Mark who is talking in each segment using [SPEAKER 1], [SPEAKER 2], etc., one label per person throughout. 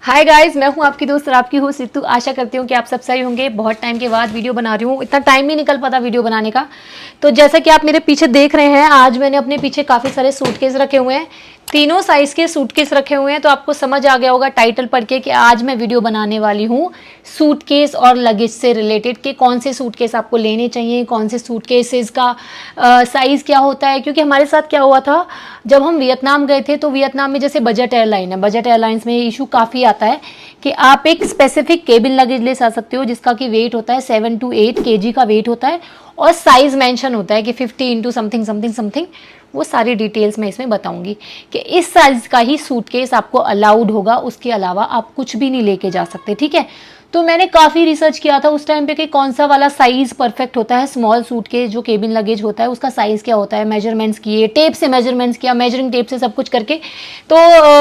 [SPEAKER 1] Hi guys, मैं हूं आपकी दोस्त और आपकी होस्ट रितु। आशा करती हूं कि आप सब सही होंगे। बहुत टाइम के बाद वीडियो बना रही हूं, इतना टाइम नहीं निकल पाता वीडियो बनाने का। तो जैसा कि आप मेरे पीछे देख रहे हैं, आज मैंने अपने पीछे काफ़ी सारे सूटकेस रखे हुए हैं। तीनों साइज़ के सूटकेस रखे हुए हैं। तो आपको समझ आ गया होगा टाइटल पढ़ के कि आज मैं वीडियो बनाने वाली हूँ सूटकेस और लगेज से रिलेटेड कि कौन से सूटकेस आपको लेने चाहिए, कौन से सूटकेसेस का साइज़ क्या होता है। क्योंकि हमारे साथ क्या हुआ था, जब हम वियतनाम गए थे तो वियतनाम में जैसे बजट एयरलाइन है, बजट एयरलाइंस में ये इशू काफ़ी आता है कि आप एक स्पेसिफिक केबिन लगेज ले सकते हो जिसका कि वेट होता है 7 to 8 kg का वेट होता है और साइज़ मेंशन होता है कि 50 इंटू समथिंग समथिंग समथिंग। वो सारी डिटेल्स मैं इसमें बताऊंगी कि इस साइज़ का ही सूटकेस आपको अलाउड होगा, उसके अलावा आप कुछ भी नहीं लेके जा सकते। ठीक है, तो मैंने काफ़ी रिसर्च किया था उस टाइम पे कि कौन सा वाला साइज़ परफेक्ट होता है। स्मॉल सूटकेस जो केबिन लगेज होता है उसका साइज़ क्या होता है, मेजरमेंट्स किए, टेप से मेजरमेंट्स किया, मेजरिंग टेप से सब कुछ करके। तो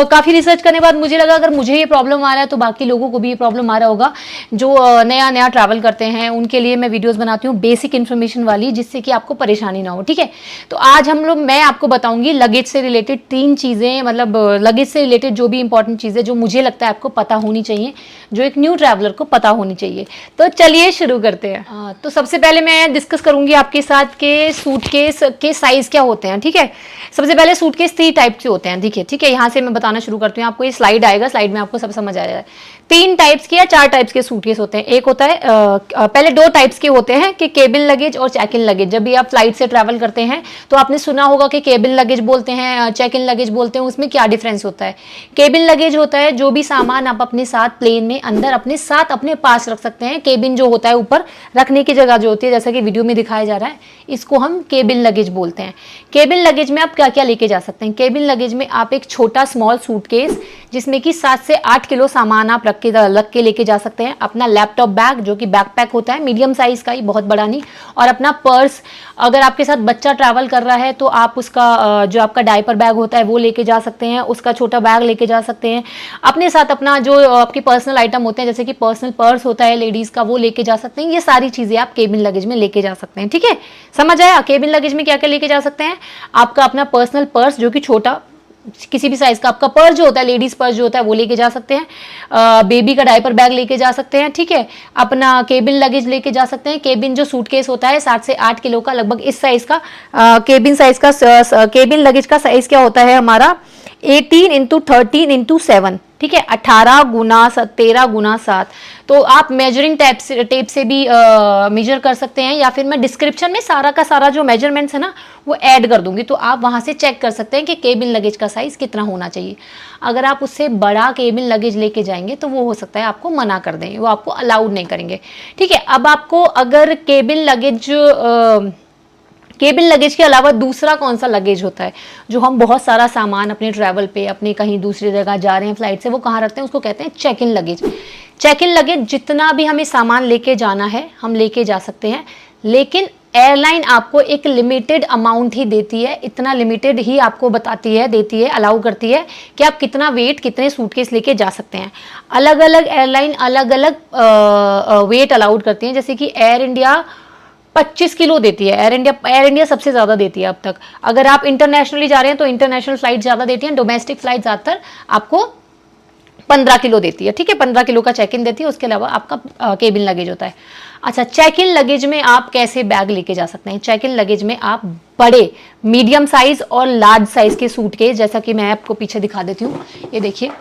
[SPEAKER 1] काफ़ी रिसर्च करने के बाद मुझे लगा अगर मुझे ये प्रॉब्लम आ रहा है तो बाकी लोगों को भी ये प्रॉब्लम आ रहा होगा जो नया नया ट्रैवल करते हैं। उनके लिए मैं वीडियोज़ बनाती हूँ बेसिक इन्फॉर्मेशन वाली, जिससे कि आपको परेशानी ना हो। ठीक है, तो आज मैं आपको बताऊँगी लगेज से रिलेटेड 3 चीज़ें, मतलब लगेज से रिलेटेड जो भी इंपॉर्टेंट चीज़ें जो मुझे लगता है आपको पता होनी चाहिए, जो एक न्यू ट्रैवलर को पता होनी चाहिए। तो चलिए शुरू करते हैं। तो सबसे पहले मैं डिस्कस करूंगी आपके साथ के सूटकेस के साइज क्या होते हैं। ठीक है, सबसे पहले सूटकेस 3 टाइप के होते हैं। ठीक है, यहाँ से मैं बताना शुरू करती हूँ। आपको ये स्लाइड आएगा, स्लाइड में आपको सब समझ आ जाएगा। 3 टाइप्स के या 4 टाइप्स के सूटकेस होते हैं। एक होता है पहले 2 टाइप्स के होते हैं कि केबिन लगेज और चेक इन लगेज। जब भी आप फ्लाइट से ट्रैवल करते हैं तो आपने सुना होगा कि केबिन लगेज बोलते हैं, चेक इन लगेज बोलते हैं। उसमें क्या डिफरेंस होता है? केबिन लगेज होता है जो भी सामान आप अपने साथ प्लेन में अंदर अपने साथ अपने पास रख सकते हैं। केबिन जो होता है ऊपर रखने की जगह जो होती है, जैसा कि वीडियो में दिखाया जा रहा है, इसको हम केबिन लगेज बोलते हैं। केबिन लगेज में आप क्या क्या लेके जा सकते हैं? केबिन लगेज में आप एक छोटा स्मॉल सूटकेस जिसमें कि 7 से 8 किलो सामान आप रख के लेके जा सकते हैं। अपना लैपटॉप बैग जो कि बैकपैक होता है, मीडियम साइज का ही, बहुत बड़ा नहीं। और अपना पर्स, अगर आपके साथ बच्चा ट्रैवल कर रहा है तो आप उसका जो आपका डायपर बैग होता है वो लेके जा सकते हैं, उसका छोटा बैग लेके जा सकते हैं। अपने साथ अपना जो आपके पर्सनल आइटम होते हैं जैसे कि पर्सनल पर्स होता है लेडीज का, वो लेके जा सकते हैं। ये सारी चीजें आप केबिन लगेज में लेके जा सकते हैं। ठीक है, समझ आया? केबिन लगेज में क्या क्या लेके जा सकते हैं? आपका अपना पर्सनल पर्स जो कि छोटा किसी भी साइज का आपका पर्स जो होता है, लेडीज पर्स जो होता है वो लेके जा सकते हैं। बेबी का डायपर बैग लेके जा सकते हैं। ठीक है, अपना केबिन लगेज लेके जा सकते हैं। केबिन जो सूटकेस होता है 7 से 8 किलो का, लगभग इस साइज का केबिन साइज का केबिन लगेज का साइज क्या होता है हमारा? 18 इंटू 13 इंटू 7। ठीक है, 18 गुना 13 गुना 7। तो आप मेजरिंग टेप से भी मेजर कर सकते हैं, या फिर मैं डिस्क्रिप्शन में सारा का सारा जो मेजरमेंट्स है ना वो ऐड कर दूंगी, तो आप वहां से चेक कर सकते हैं कि केबिन लगेज का साइज कितना होना चाहिए। अगर आप उससे बड़ा केबिन लगेज लेके जाएंगे तो वो हो सकता है आपको मना कर दें, वो आपको अलाउड नहीं करेंगे। ठीक है, अब आपको अगर केबिन लगेज के अलावा दूसरा कौन सा लगेज होता है जो हम बहुत सारा सामान अपने ट्रैवल पे, अपने कहीं दूसरी जगह जा रहे हैं फ्लाइट से, वो कहाँ रखते हैं? उसको कहते हैं check in luggage. Check in luggage जितना भी हमें सामान लेके जाना है हम लेके जा सकते हैं, लेकिन एयरलाइन आपको एक लिमिटेड अमाउंट ही देती है। इतना लिमिटेड ही आपको देती है, अलाउ करती है कि आप कितना वेट, कितने सूटकेस लेके जा सकते हैं। अलग अलग एयरलाइन अलग अलग वेट अलाउड करती हैं। जैसे कि एयर इंडिया 25 किलो देती है। एयर इंडिया सबसे ज़्यादा देती है अब तक। अगर आप इंटरनेशनली जा रहे हैं तो इंटरनेशनल फ्लाइट ज़्यादा देती है, डोमेस्टिक फ्लाइट ज़्यादातर आपको 15 किलो देती है। ठीक है, 15 किलो का चेक इन देती है, उसके अलावा आपका केबिन लगेज होता है। अच्छा, चेक इन लगेज में आप कैसे बैग लेके जा सकते हैं? चेक इन लगेज में आप बड़े, मीडियम साइज और लार्ज साइज के सूटकेस, जैसा कि मैं आपको पीछे दिखा देती हूँ, ये देखिए,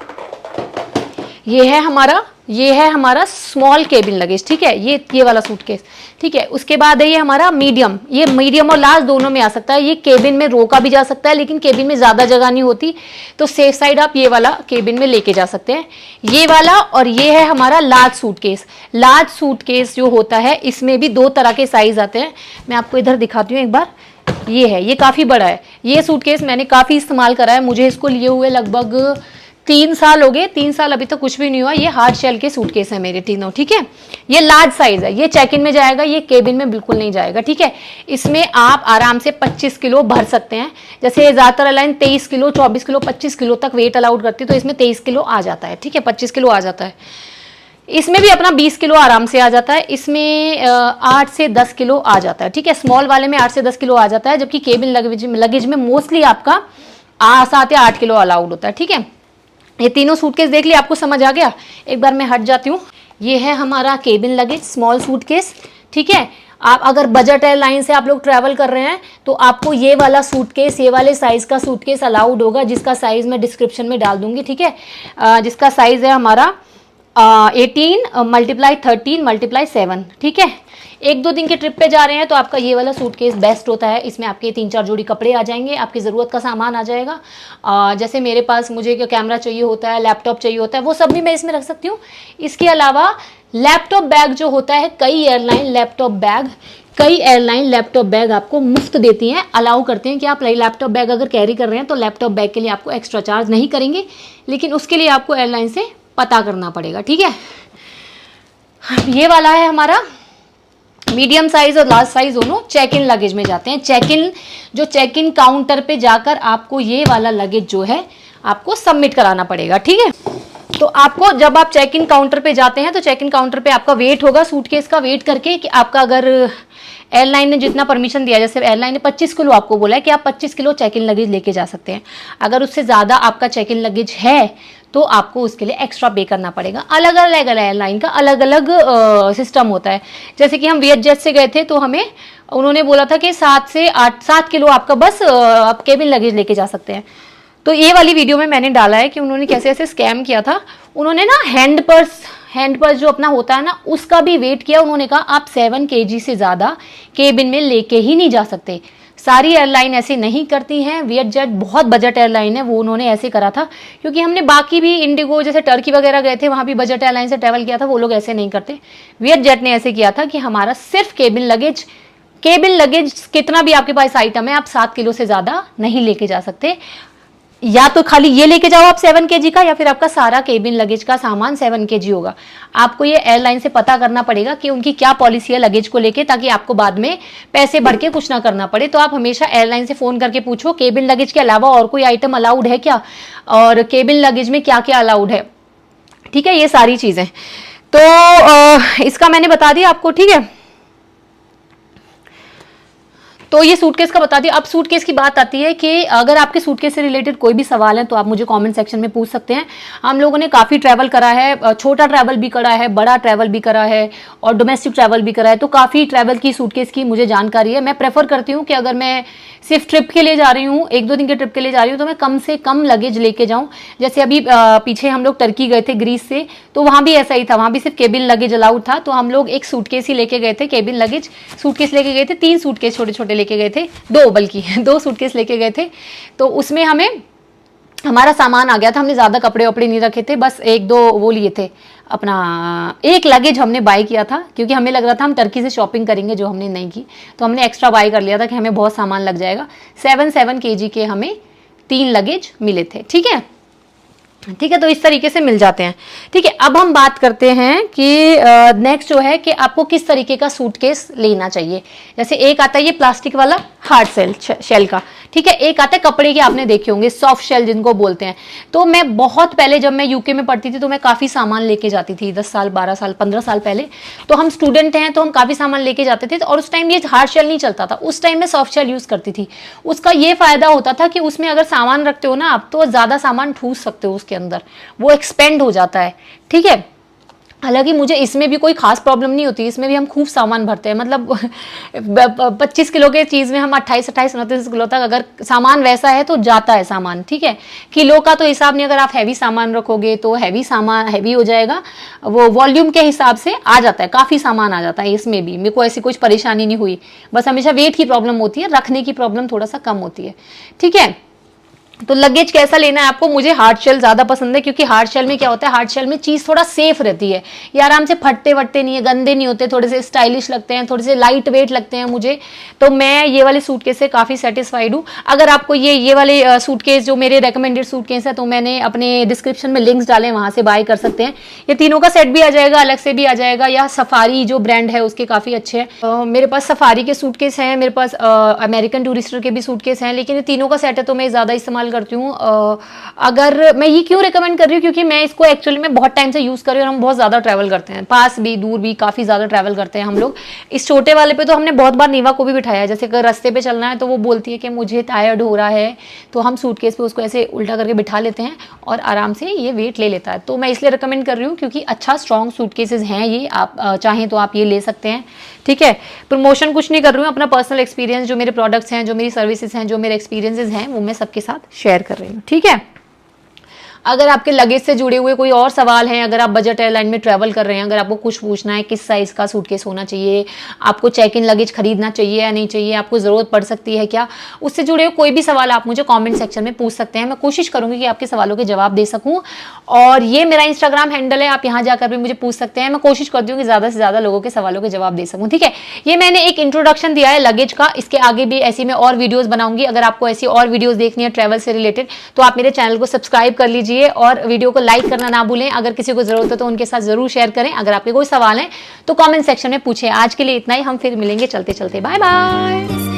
[SPEAKER 1] ये है हमारा स्मॉल केबिन लगेज। ठीक है, ये वाला सूटकेस। ठीक है, उसके बाद है ये हमारा मीडियम। ये मीडियम और लार्ज दोनों में आ सकता है। ये केबिन में रोका भी जा सकता है, लेकिन केबिन में ज़्यादा जगह नहीं होती, तो सेफ साइड आप ये वाला केबिन में लेके जा सकते हैं, ये वाला। और ये है हमारा लार्ज सूटकेस। लार्ज सूटकेस जो होता है इसमें भी 2 तरह के साइज आते हैं। मैं आपको इधर दिखाती हूँ एक बार। ये काफ़ी बड़ा है। ये सूटकेस मैंने काफ़ी इस्तेमाल करा है, मुझे इसको लिए हुए लगभग 3 साल हो गए। 3 साल अभी तक कुछ भी नहीं हुआ। ये हार्ड शेल के सूटकेस है मेरे तीनों। ठीक है, ये लार्ज साइज है, ये चेक इन में जाएगा, ये केबिन में बिल्कुल नहीं जाएगा। ठीक है, इसमें आप आराम से 25 किलो भर सकते हैं। जैसे ज़्यादातर एयरलाइन 23 किलो, 24 किलो, 25 किलो तक वेट अलाउड करती है, तो इसमें 23 किलो आ जाता है। ठीक है, 25 किलो आ जाता है। इसमें भी अपना 20 किलो आराम से आ जाता है। इसमें 8 से 10 किलो आ जाता है। ठीक है, स्मॉल वाले में 8 से 10 किलो आ जाता है, जबकि केबिन लगेज में मोस्टली आपका 7 या 8 किलो अलाउड होता है। ठीक है, ये तीनों सूटकेस देख लिया, आपको समझ आ गया। एक बार मैं हट जाती हूँ। ये है हमारा केबिन लगेज स्मॉल सूटकेस, ठीक है। आप अगर बजट एयरलाइन से आप लोग ट्रैवल कर रहे हैं तो आपको ये वाला सूटकेस, ये वाले साइज का सूटकेस अलाउड होगा, जिसका साइज मैं डिस्क्रिप्शन में डाल दूंगी, ठीक है। जिसका साइज है हमारा 18x13x7, ठीक है। 1-2 दिन के ट्रिप पे जा रहे हैं तो आपका ये वाला सूटकेस बेस्ट होता है। इसमें आपके 3-4 जोड़ी कपड़े आ जाएंगे, आपकी ज़रूरत का सामान आ जाएगा। जैसे मेरे पास मुझे कैमरा चाहिए होता है, लैपटॉप चाहिए होता है, वो सब भी मैं इसमें रख सकती हूँ। इसके अलावा लैपटॉप बैग जो होता है, कई एयरलाइन लैपटॉप बैग आपको मुफ्त देती हैं, अलाउ करते हैं कि आप लैपटॉप बैग अगर कैरी कर रहे हैं तो लैपटॉप बैग के लिए आपको एक्स्ट्रा चार्ज नहीं करेंगे, लेकिन उसके लिए आपको एयरलाइन से पता करना पड़ेगा, ठीक है। ये वाला है हमारा मीडियम साइज और लार्ज साइज दोनों चेक इन लगेज में जाते हैं। चेक इन काउंटर पे जाकर आपको ये वाला लगेज जो है आपको सबमिट कराना पड़ेगा, ठीक है। तो आपको जब आप चेक इन काउंटर पे जाते हैं तो चेक इन काउंटर पे आपका वेट होगा, सूटकेस का वेट करके कि आपका अगर एयरलाइन ने जितना परमिशन दिया, जैसे एयरलाइन ने 25 किलो आपको बोला है कि आप 25 किलो चेक इन लगेज लेके जा सकते हैं। अगर उससे ज़्यादा आपका चेक इन लगेज है तो आपको उसके लिए एक्स्ट्रा पे करना पड़ेगा। अलग अलग एयरलाइन का अलग अलग सिस्टम होता है। जैसे कि हम वियतजेट से गए थे तो हमें उन्होंने बोला था कि 7 किलो आपका बस आप केबिन लगेज लेके जा सकते हैं। तो ये वाली वीडियो में मैंने डाला है कि उन्होंने कैसे ऐसे स्कैम किया था। उन्होंने ना हैंड पर्स जो अपना होता है ना, उसका भी वेट किया। उन्होंने कहा आप 7 kg से ज़्यादा केबिन में लेके ही नहीं जा सकते। सारी एयरलाइन ऐसे नहीं करती हैं। वियतजेट बहुत बजट एयरलाइन है, वो उन्होंने ऐसे करा था। क्योंकि हमने बाकी भी इंडिगो जैसे टर्की वगैरह गए थे, वहाँ भी बजट एयरलाइन से ट्रैवल किया था, वो लोग ऐसे नहीं करते। वियतजेट ने ऐसे किया था कि हमारा सिर्फ केबिन लगेज कितना भी आपके पास आइटम है, आप 7 किलो से ज़्यादा नहीं लेके जा सकते। या तो खाली ये लेके जाओ आप 7 kg का, या फिर आपका सारा केबिन लगेज का सामान 7 kg होगा। आपको ये एयरलाइन से पता करना पड़ेगा कि उनकी क्या पॉलिसी है लगेज को लेके, ताकि आपको बाद में पैसे भर के कुछ ना करना पड़े। तो आप हमेशा एयरलाइन से फ़ोन करके पूछो केबिन लगेज के अलावा और कोई आइटम अलाउड है क्या, और केबिन लगेज में क्या क्या अलाउड है, ठीक है। ये सारी चीज़ें तो इसका मैंने बता दिया आपको, ठीक है। तो ये सूटकेस का बता दिया। अब सूटकेस की बात आती है कि अगर आपके सूटकेस से रिलेटेड कोई भी सवाल है तो आप मुझे कमेंट सेक्शन में पूछ सकते हैं। हम लोगों ने काफ़ी ट्रैवल करा है, छोटा ट्रैवल भी करा है, बड़ा ट्रैवल भी करा है और डोमेस्टिक ट्रैवल भी करा है। तो काफ़ी ट्रैवल की सूटकेस की मुझे जानकारी है। मैं प्रेफर करती हूँ कि अगर मैं सिर्फ ट्रिप के लिए जा रही हूँ, 1-2 दिन के ट्रिप के लिए जा रही हूँ, तो मैं कम से कम लगेज लेके जाऊँ। जैसे अभी पीछे हम लोग टर्की गए थे ग्रीस से, तो वहाँ भी ऐसा ही था। वहाँ भी सिर्फ केबिन लगेज अलाउड था, तो हम लोग एक सूटकेस ही लेके गए थे, केबिन लगेज सूटकेस लेके गए थे। 3 सूटकेस छोटे छोटे लेके गए थे, 2 सूटकेस लेके गए थे। तो उसमें हमारा सामान आ गया था। हमने ज़्यादा कपड़े वपड़े नहीं रखे थे, बस 1-2 वो लिए थे। अपना एक लगेज हमने बाय किया था, क्योंकि हमें लग रहा था हम टर्की से शॉपिंग करेंगे, जो हमने नहीं की। तो हमने एक्स्ट्रा बाय कर लिया था कि हमें बहुत सामान लग जाएगा। 7 kg के हमें 3 लगेज मिले थे, ठीक है। तो इस तरीके से मिल जाते हैं, ठीक है। अब हम बात करते हैं कि नेक्स्ट जो है कि आपको किस तरीके का सूटकेस लेना चाहिए। जैसे एक आता है ये प्लास्टिक वाला हार्ड शेल का, ठीक है। एक आता है कपड़े के, आपने देखे होंगे सॉफ्ट शेल जिनको बोलते हैं। तो मैं बहुत पहले जब मैं यूके में पढ़ती थी तो मैं काफ़ी सामान लेके जाती थी, 10 साल 12 साल 15 साल पहले। तो हम स्टूडेंट हैं तो हम काफ़ी सामान लेके जाते थे, और उस टाइम ये हार्ड शेल नहीं चलता था। उस टाइम मैं सॉफ्ट शेल यूज़ करती थी। उसका ये फ़ायदा होता था कि उसमें अगर सामान रखते हो ना आप, तो ज़्यादा सामान ठूस सकते हो उसके अंदर, वो एक्सपेंड हो जाता है, ठीक है। हालांकि मुझे इसमें भी कोई खास प्रॉब्लम नहीं होती, इसमें भी हम खूब सामान भरते हैं। मतलब 25 किलो के चीज़ में हम 28-29 किलो तक अगर सामान वैसा है तो जाता है सामान, ठीक है। किलो का तो हिसाब नहीं, अगर आप हैवी सामान रखोगे तो हैवी हो जाएगा, वो वॉल्यूम के हिसाब से आ जाता है, काफ़ी सामान आ जाता है। इसमें भी मेरे को ऐसी कुछ परेशानी नहीं हुई, बस हमेशा वेट की प्रॉब्लम होती है, रखने की प्रॉब्लम थोड़ा सा कम होती है, ठीक है। तो लगेज कैसा लेना है आपको। मुझे हार्ड शेल ज़्यादा पसंद है, क्योंकि हार्ड शेल में क्या होता है, हार्ड शेल में चीज़ थोड़ा सेफ रहती है, ये आराम से फटते वटते नहीं है, गंदे नहीं होते, थोड़े से स्टाइलिश लगते हैं, थोड़े से लाइट वेट लगते हैं मुझे। तो मैं ये वाले सूटकेस से काफ़ी सेटिस्फाइड हूँ। अगर आपको ये वाले सूटकेस जो मेरे रेकमेंडेड सूटकेस है, तो मैंने अपने डिस्क्रिप्शन में लिंक्स डाले, वहाँ से बाय कर सकते हैं। ये तीनों का सेट भी आ जाएगा, अलग से भी आ जाएगा, या सफारी जो ब्रांड है उसके काफ़ी अच्छे हैं। मेरे पास सफारी के सूटकेस हैं, मेरे पास अमेरिकन टूरिस्टर के भी सूटकेस हैं, लेकिन ये तीनों का सेट है तो मैं ज़्यादा इस्तेमाल ट्रैवल करती हूँ। अगर मैं ये क्यों रिकमेंड कर रही हूँ, क्योंकि मैं इसको एक्चुअली में बहुत टाइम से यूज़ कर रही हूँ और हम बहुत ज़्यादा ट्रैवल करते हैं, पास भी दूर भी काफ़ी ज़्यादा ट्रैवल करते हैं हम लोग। इस छोटे वाले पे तो हमने बहुत बार नीवा को भी बिठाया है, जैसे अगर रास्ते पे चलना है तो वो बोलती है कि मुझे टायर्ड हो रहा है, तो हम सूटकेस पे उसको ऐसे उल्टा करके बिठा लेते हैं और आराम से ये वेट ले लेता है। तो मैं इसलिए रिकमेंड कर रही हूँ क्योंकि अच्छा स्ट्रॉन्ग सूटकेसेस हैं ये, आप चाहें तो आप ये ले सकते हैं। ठीक है, प्रमोशन कुछ नहीं कर रही हूँ, अपना पर्सनल एक्सपीरियंस, जो मेरे प्रोडक्ट्स हैं, जो मेरी सर्विसेज हैं, जो मेरे एक्सपीरियंसेस हैं, वो मैं सबके साथ शेयर कर रही हूँ। ठीक है, अगर आपके लगेज से जुड़े हुए कोई और सवाल हैं, अगर आप बजट एयरलाइन में ट्रैवल कर रहे हैं, अगर आपको कुछ पूछना है किस साइज़ का सूटकेस होना चाहिए, आपको चेक इन लगेज खरीदना चाहिए या नहीं चाहिए, आपको ज़रूरत पड़ सकती है क्या, उससे जुड़े हुए कोई भी सवाल आप मुझे कमेंट सेक्शन में पूछ सकते हैं। मैं कोशिश करूंगी कि आपके सवालों के जवाब दे सकूं। और ये मेरा इंस्टाग्राम हैंडल है, आप यहाँ जाकर भी मुझे पूछ सकते हैं। मैं कोशिश करती हूँ कि ज़्यादा से ज़्यादा लोगों के सवालों के जवाब दे सकूँ। ठीक है, ये मैंने एक इंट्रोडक्शन दिया है लगेज का, इसके आगे भी ऐसी मैं और वीडियोज़ बनाऊंगी। अगर आपको ऐसी और वीडियोज़ देखनी है ट्रैवल से रिलेटेड तो आप मेरे चैनल को सब्सक्राइब कर लीजिए और वीडियो को लाइक करना ना भूलें। अगर किसी को जरूरत हो तो उनके साथ जरूर शेयर करें। अगर आपके कोई सवाल है तो कमेंट सेक्शन में पूछें। आज के लिए इतना ही, हम फिर मिलेंगे चलते चलते। Bye bye.